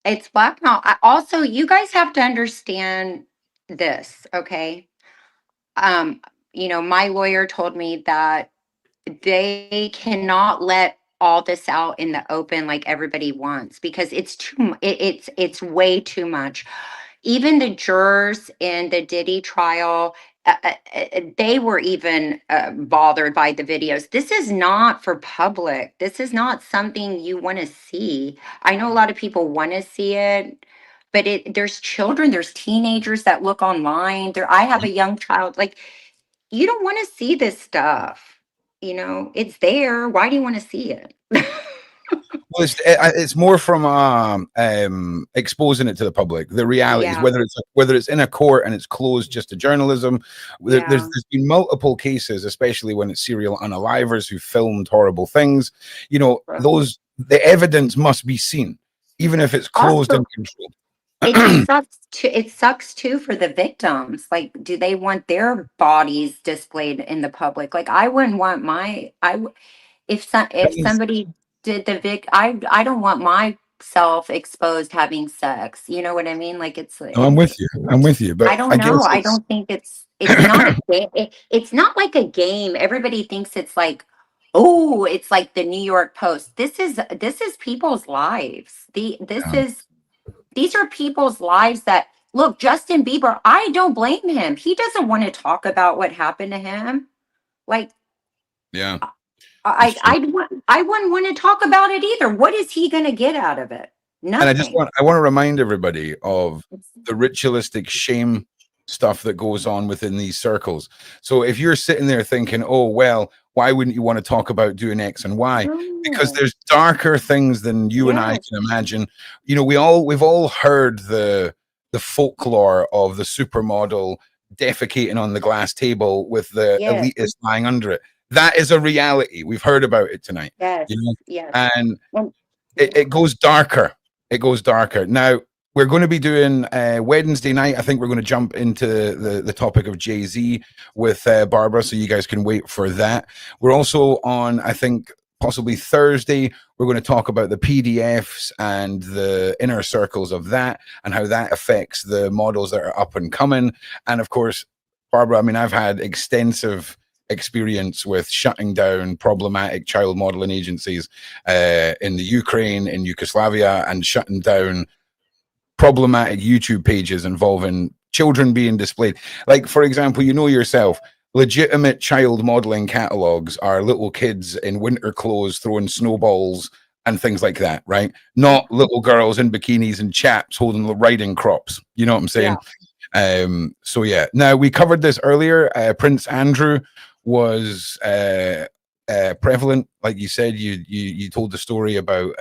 It's blackmail. Also, you guys have to understand this, okay? Um, my lawyer told me that they cannot let all this out in the open like everybody wants because it's it's way too much. Even the jurors in the Diddy trial, they were even bothered by the videos. This is not for public. This is not something you want to see. I know a lot of people want to see it, but there's children, there's teenagers that look online. I have a young child. Like, you don't want to see this stuff. It's there. Why do you want to see it? Well, it's more from exposing it to the public, the realities, Yeah, whether it's in a court and it's closed just to journalism. yeah. There's been multiple cases, especially when it's serial unalivers who filmed horrible things. The evidence must be seen, even if it's closed Also, and controlled. it sucks too for the victims. Like, do they want their bodies displayed in the public? Like, I wouldn't want if somebody did I don't want myself exposed having sex. You know what I mean? Like, No, I'm with you, but I don't I know. guess I it's don't think it's not a game. It's not like a game. Everybody thinks it's like, oh, it's like the New York Post. This is people's lives. These are people's lives that look. Justin Bieber, I don't blame him. He doesn't want to talk about what happened to him. Like, yeah. It's I true. I wouldn't want to talk about it either. What is he going to get out of it? And Nothing. I want to remind everybody of the ritualistic shame stuff that goes on within these circles. So if you're sitting there thinking, oh, well, why wouldn't you want to talk about doing X and Y? Because No. there's darker things than you and I Yes. can imagine. We've all heard the folklore of the supermodel defecating on the glass table with the Yes. elitist lying under it. That is a reality. We've heard about it tonight. Yes. You know, Yes. and Well, it goes darker. It goes darker. Now, we're going to be doing Wednesday night. I think we're going to jump into the topic of Jay-Z with Barbara, so you guys can wait for that. We're also on, I think, possibly Thursday. We're going to talk about the PDFs and the inner circles of that and how that affects the models that are up and coming. And of course, Barbara, I mean, I've had extensive experience with shutting down problematic child modeling agencies in the Ukraine, in Yugoslavia, and shutting down problematic YouTube pages involving children being displayed. Like, for example, yourself, legitimate child modeling catalogs are little kids in winter clothes throwing snowballs and things like that, right? Not little girls in bikinis and chaps holding the riding crops. You know what I'm yeah. saying? So yeah. Now, we covered this earlier. Prince Andrew was prevalent, like you said. You told the story about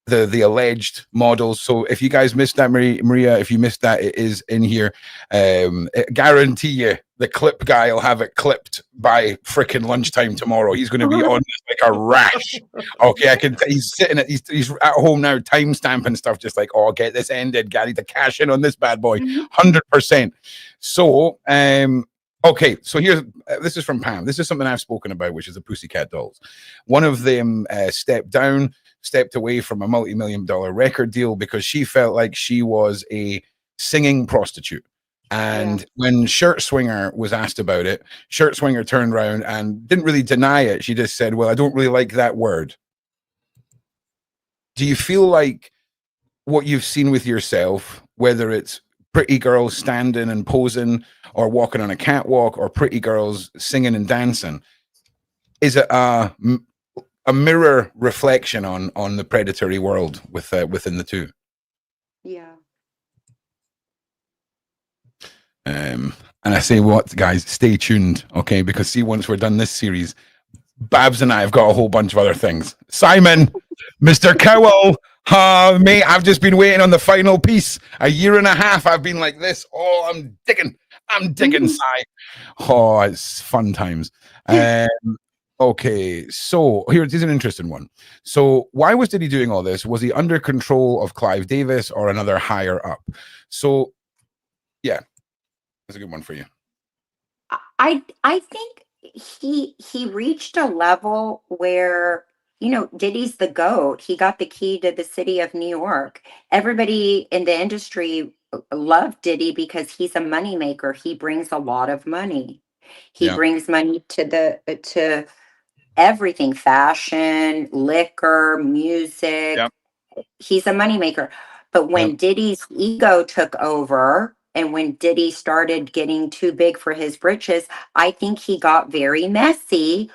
the alleged models. So if you guys missed that, Maria, if you missed that, it is in here. I guarantee you the clip guy will have it clipped by freaking lunchtime tomorrow. He's going to be on this like a rash. Okay, he's sitting he's at home now, time stamping stuff, just like, oh, get this ended, Gary, to cash in on this bad boy, 100%. So okay, so here's this is from Pam. This is something I've spoken about, which is the Pussycat Dolls. One of them stepped away from a multi-million-dollar record deal because she felt like she was a singing prostitute. Yeah. And when Shirt Swinger was asked about it, Shirt Swinger turned around and didn't really deny it. She just said, well, I don't really like that word. Do you feel like what you've seen with yourself, whether it's pretty girls standing and posing or walking on a catwalk or pretty girls singing and dancing, is it a mirror reflection on the predatory world within the two? Yeah. And I say, what, guys, stay tuned, okay? Because see, once we're done this series, Babs and I have got a whole bunch of other things. Simon, Mr. Cowell, mate, I've just been waiting on the final piece. A year and a half, I've been like this. Oh, I'm digging, Si. Oh, it's fun times. Okay, so here's an interesting one. So why was Diddy doing all this? Was he under control of Clive Davis or another higher up? So yeah, that's a good one for you. I think he reached a level where Diddy's the GOAT. He got the key to the city of New York. Everybody in the industry loved Diddy because he's a moneymaker. He brings a lot of money. He Yeah. brings money to everything, fashion, liquor, Yeah. music. He's a moneymaker. But Yeah. when Diddy's ego took over and when Diddy started getting too big for his britches, I think he got very messy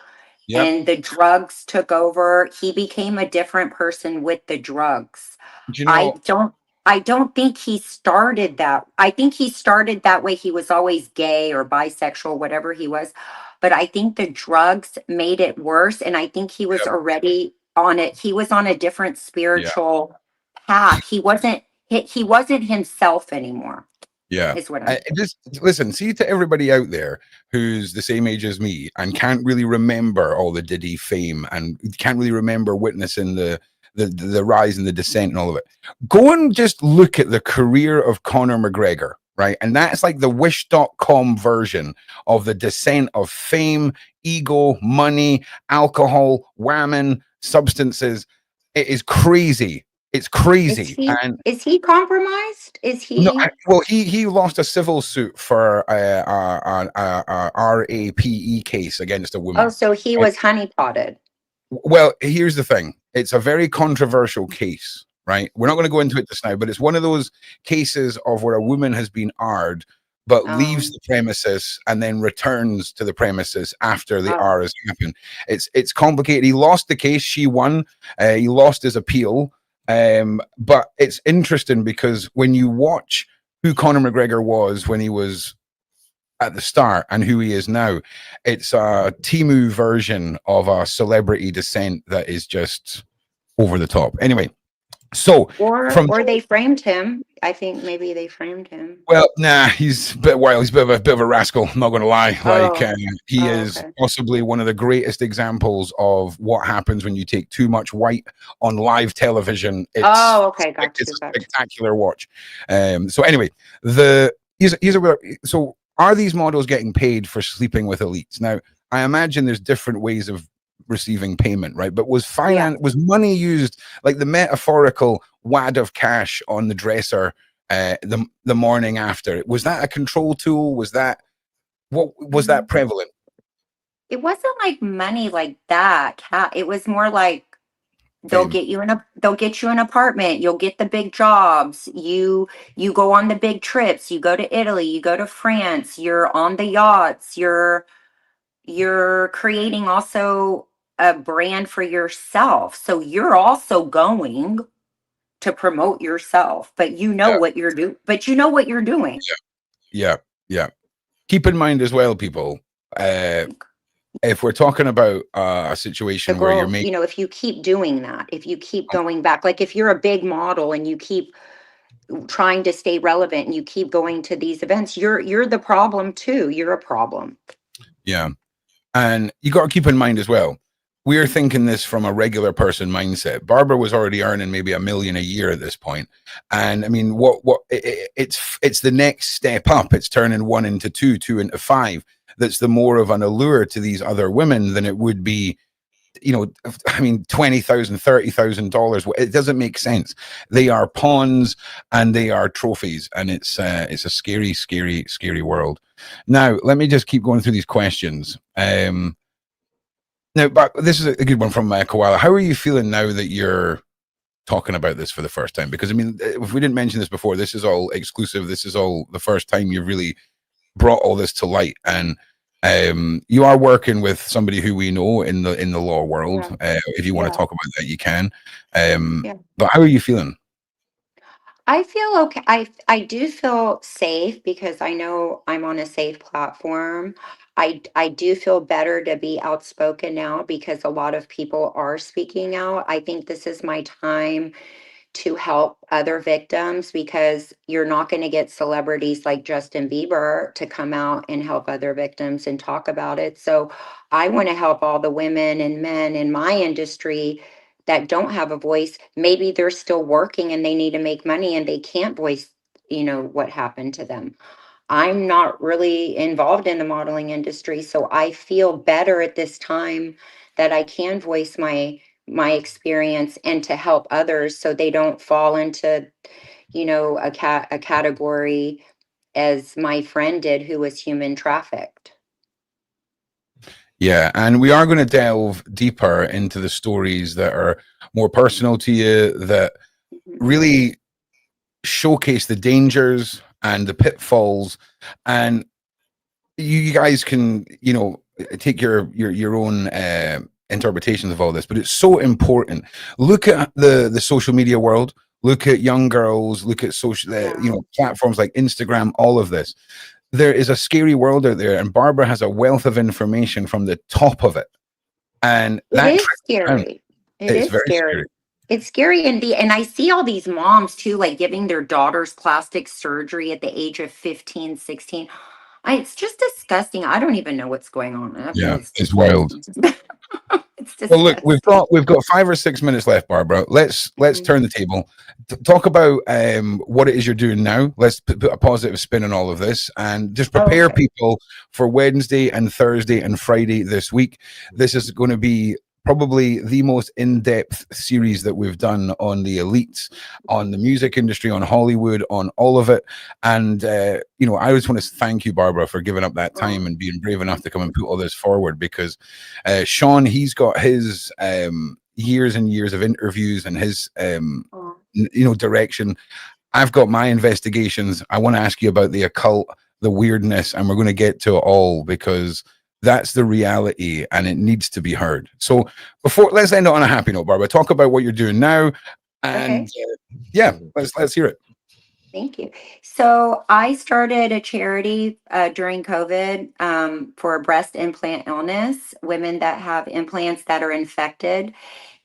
Yeah. and the drugs took over. He became a different person with the drugs. Do you I know? don't I don't think he started that. I think he started that way. He was always gay or bisexual, whatever he was. But I think the drugs made it worse. And I think he was Yeah. already on it. He was on a different Yeah. spiritual path. He wasn't himself anymore, Yeah. is what I'm Just listen, see, to everybody out there who's the same age as me and can't really remember all the Diddy fame and can't really remember witnessing the rise and the descent and all of it. Go and just look at the career of Conor McGregor, right? And that's like the wish.com version of the descent of fame, ego, money, alcohol, whammon, substances. It is crazy. It's Is crazy. he And is he compromised? Is no, he well, he lost a civil suit for a RAPE case against a Oh, woman. so he Right? was honeypotted. Well, here's the thing: it's a very controversial case, right? We're not going to go into it just now, but it's one of those cases of where a woman has been R'd, but leaves Um, the premises and then returns to the premises after the oh, R has happened. It's complicated. He lost the case; she won. He lost his appeal. But it's interesting because when you watch who Conor McGregor was when he was at the start and who he is now, it's a Timu version of a celebrity descent that is just over the top. Anyway, so or from or they framed him. I think maybe they framed him. well, nah, he's a bit wild. He's a bit of a rascal. I'm not going to lie. Like Oh, he oh, is okay. possibly one of the greatest examples of what happens when you take too much white on live television. Oh, okay. Got It's you. a Got you. spectacular watch. So anyway, the he's a so are these models getting paid for sleeping with elites? Now, I imagine there's different ways of receiving payment, right? But Yeah. was money used like the metaphorical wad of cash on the dresser the morning after? Was that a control tool? What was that Mm. prevalent? It wasn't like money like that. It was more like Fame. they'll get you an apartment. You'll get the big jobs. You go on the big trips. You go to Italy. You go to France. You're on the yachts. You're creating also a brand for yourself. So you're also going to promote yourself, but Yeah, you know what you're doing. yeah, yeah. Keep in mind as well, people. Uh, if we're talking about a The situation where you're goal, making if you keep doing that, if you keep going back, like if you're a big model and you keep trying to stay relevant and you keep going to these events, you're the problem too. You're a problem. yeah, and you got to keep in mind as well. We're thinking this from a regular person mindset. Barbara was already earning maybe $1 million a year at this point, and I mean, it's the next step up. It's turning one into two, two into five. That's the more of an allure to these other women than it would be. I mean, $20,000, $30,000. It doesn't make sense. They are pawns and they are trophies, and it's a scary, scary, scary world. Now, let me just keep going through these questions. Now, but this is a good one from Koala. How are you feeling now that you're talking about this for the first time? Because I mean, if we didn't mention this before, this is all exclusive. This is all the first time you've really brought all this to light, and you are working with somebody who we know in the law world. Yeah. If you want to Yeah. talk about that, you can. Yeah. But how are you feeling? I feel okay. I do feel safe because I know I'm on a safe platform. I do feel better to be outspoken now because a lot of people are speaking out. I think this is my time to help other victims because you're not going to get celebrities like Justin Bieber to come out and help other victims and talk about it. So I want to help all the women and men in my industry that don't have a voice. Maybe they're still working and they need to make money and they can't voice, what happened to them. I'm not really involved in the modeling industry, so I feel better at this time that I can voice my experience and to help others so they don't fall into, a category as my friend did, who was human trafficked. Yeah, and we are going to delve deeper into the stories that are more personal to you, that Mhm. really showcase the dangers and the pitfalls, and you guys can, take your own interpretations of all this, but it's so important. Look at the social media world. Look at young girls. Look at social, Yeah. platforms like Instagram. All of this. There is a scary world out there, and Barbara has a wealth of information from the top of it, and It that is trickles down. scary. It It's is very scary. scary. It's scary, and I see all these moms too, like giving their daughters plastic surgery at the age of 15, 16. It's just disgusting. I don't even know what's going on. Yeah, It's it's wild. disgusting. It's Well, look, we've disgusting. got 5 or 6 minutes left, Barbara. Let's Mhm. turn the table. Talk about what it is you're doing now. Let's put a positive spin on all of this, and just prepare Okay. people for Wednesday and Thursday and Friday this week. This is going to be probably the most in-depth series that we've done on the elites, on the music industry, on Hollywood, on all of it. And I just want to thank you, Barbara, for giving up that time Oh, and being brave enough to come and put all this forward, because Shaun, he's got his years and years of interviews and his oh. direction. I've got my investigations. I want to ask you about the occult, the weirdness, and we're going to get to it all, because that's the reality and it needs to be heard. So let's end it on a happy note, Barbara. Talk about what you're doing now, and Okay. yeah, let's hear it. Thank you. So I started a charity during COVID for breast implant illness, women that have implants that are infected.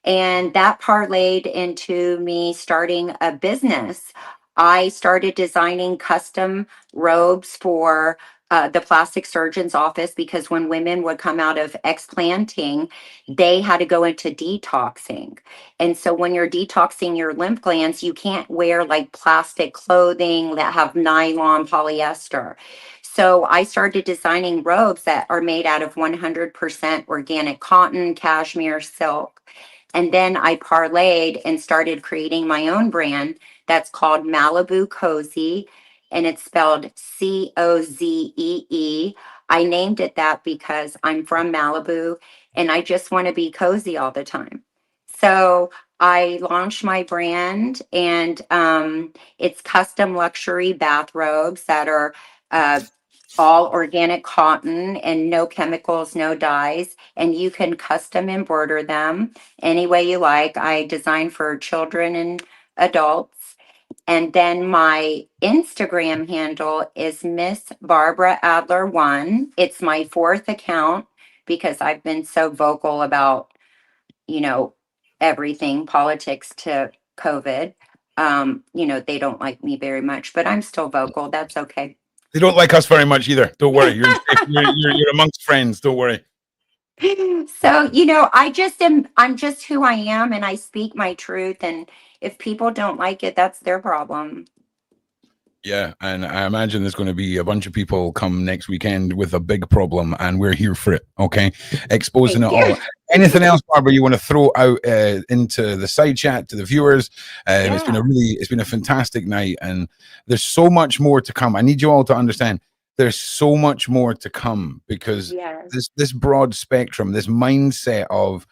And that parlayed into me starting a business. I started designing custom robes for the plastic surgeon's office, because when women would come out of explanting, they had to go into detoxing. And so when you're detoxing your lymph glands, you can't wear like plastic clothing that have nylon polyester. So I started designing robes that are made out of 100% organic cotton, cashmere, silk. And then I parlayed and started creating my own brand that's called Malibu Cozy, and it's spelled Cozee. I named it that because I'm from Malibu and I just want to be cozy all the time. So I launched my brand, and it's custom luxury bathrobes that are uh, all organic cotton and no chemicals, no dyes, and you can custom embroider them any way you like. I design for children and adults. And then my Instagram handle is Miss Barbara Adler 1. It's my fourth account because I've been so vocal about, you know, everything, politics to COVID. They don't like me very much, but I'm still vocal. That's okay. They don't like us very much either. Don't worry. You're in safe. You're amongst friends. Don't worry. So, I'm just who I am, and I speak my truth. And if people don't like it, that's their problem. Yeah, and I imagine there's going to be a bunch of people come next weekend with a big problem, and we're here for it. Okay, exposing Thank it you. all. Anything else, Barbara, you want to throw out into the side chat to the viewers? Yeah. It's been a fantastic night, and there's so much more to come. I need you all to understand. There's so much more to come, because Yes. this broad spectrum, this mindset of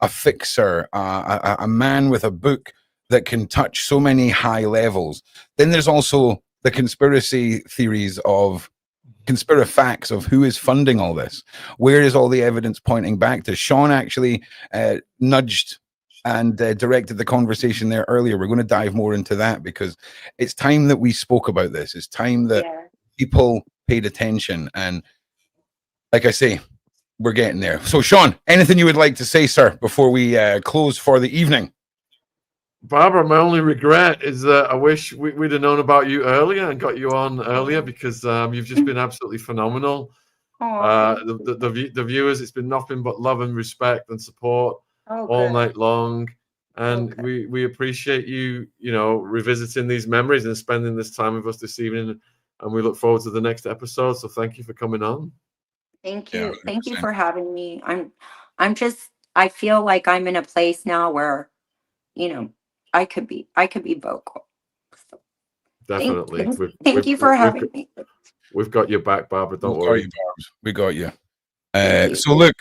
a fixer, a man with a book that can touch so many high levels. Then there's also the conspiracy theories of conspiracy facts of who is funding all this. Where is all the evidence pointing back to? Shaun actually nudged and directed the conversation there earlier. We're going to dive more into that, because it's time that we spoke about this. It's time that Yeah. people paid attention. And like I say, we're getting there. So, Shaun, anything you would like to say, sir, before we close for the evening? Barbara, my only regret is that I wish we'd have known about you earlier and got you on earlier, because you've just been absolutely phenomenal. Oh, thank you. The viewers, it's been nothing but love and respect and support Oh, all good. night long. And Okay. we appreciate you, revisiting these memories and spending this time with us this evening. And we look forward to the next episode. So thank you for coming on. Thank Yeah, you. Thank you 100%. for having me. I'm just I feel like I'm in a place now where, you know, I could be vocal. So Definitely. thank you for having me. We've got your back, Barbara. Don't worry. We got you. You. So look,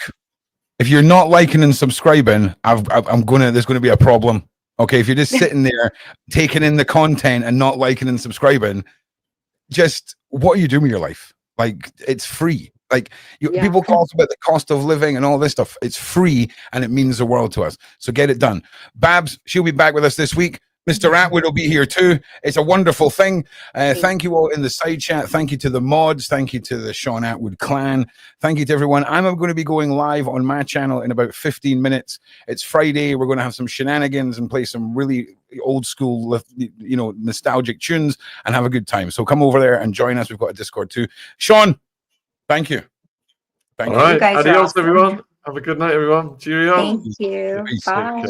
if you're not liking and subscribing, there's gonna be a problem. Okay, if you're just sitting there taking in the content and not liking and subscribing, just what are you doing with your life? Like, it's free. Like, people talk about the cost of living and all this stuff. It's free and it means the world to us. So get it done. Babs, she'll be back with us this week. Mr. Attwood will be here too. It's a wonderful thing. Thank you all in the side chat. Thank you to the mods. Thank you to the Shaun Attwood clan. Thank you to everyone. I'm going to be going live on my channel in about 15 minutes. It's Friday. We're going to have some shenanigans and play some really old school, nostalgic tunes and have a good time. So come over there and join us. We've got a Discord too. Shaun, thank you. All right. Adios, everyone. Have a good night, everyone. Cheerio. Thank you. Bye.